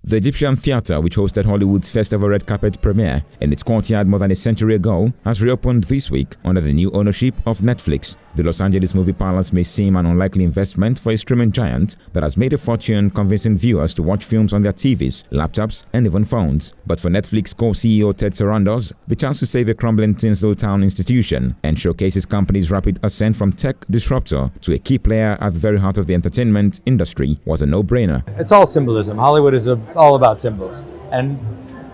The Egyptian theater, which hosted Hollywood's first ever red carpet premiere in its courtyard more than a century ago, has reopened this week under the new ownership of Netflix. The Los Angeles Movie Palace may seem an unlikely investment for a streaming giant that has made a fortune convincing viewers to watch films on their TVs, laptops, and even phones. But for Netflix co-CEO Ted Sarandos, the chance to save a crumbling Tinseltown institution and showcase his company's rapid ascent from tech disruptor to a key player at the very heart of the entertainment industry was a no-brainer. It's all symbolism. Hollywood is all about symbols. And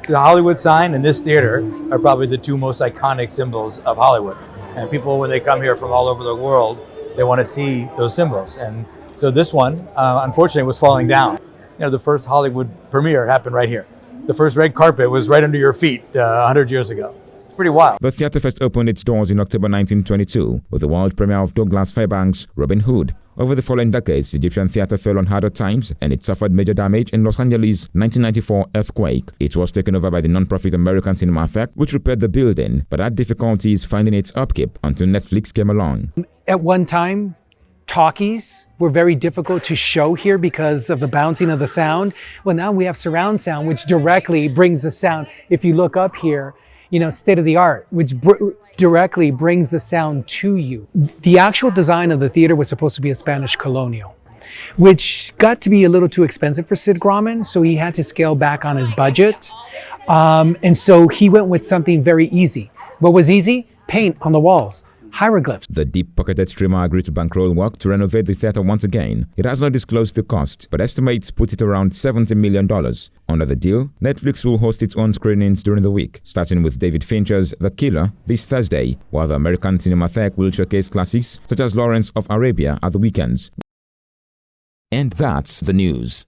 the Hollywood sign and this theater are probably the two most iconic symbols of Hollywood. And people, when they come here from all over the world, they want to see those symbols. And so this one, unfortunately, was falling down. You know, the first Hollywood premiere happened right here. The first red carpet was right under your feet 100 years ago. It's pretty wild. The theater first opened its doors in October 1922 with the world premiere of Douglas Fairbanks' Robin Hood. Over the following decades, the Egyptian theater fell on harder times and it suffered major damage in Los Angeles' 1994 earthquake. It was taken over by the non-profit American Cinema Effect, which repaired the building, but had difficulties finding its upkeep until Netflix came along. At one time, talkies were very difficult to show here because of the bouncing of the sound. Well, now we have surround sound, which directly brings the sound. If you look up here, you know, state of the art, which directly brings the sound to you. The actual design of the theater was supposed to be a Spanish colonial, which got to be a little too expensive for Sid Grauman, so he had to scale back on his budget. And so he went with something very easy. What was easy? Paint on the walls. Hieroglyphs. The deep-pocketed streamer agreed to bankroll work to renovate the theater once again. It has not disclosed the cost, but estimates put it around $70 million. Under the deal, Netflix will host its own screenings during the week, starting with David Fincher's The Killer this Thursday, while the American Cinematheque will showcase classics such as Lawrence of Arabia at the weekends. And that's the news.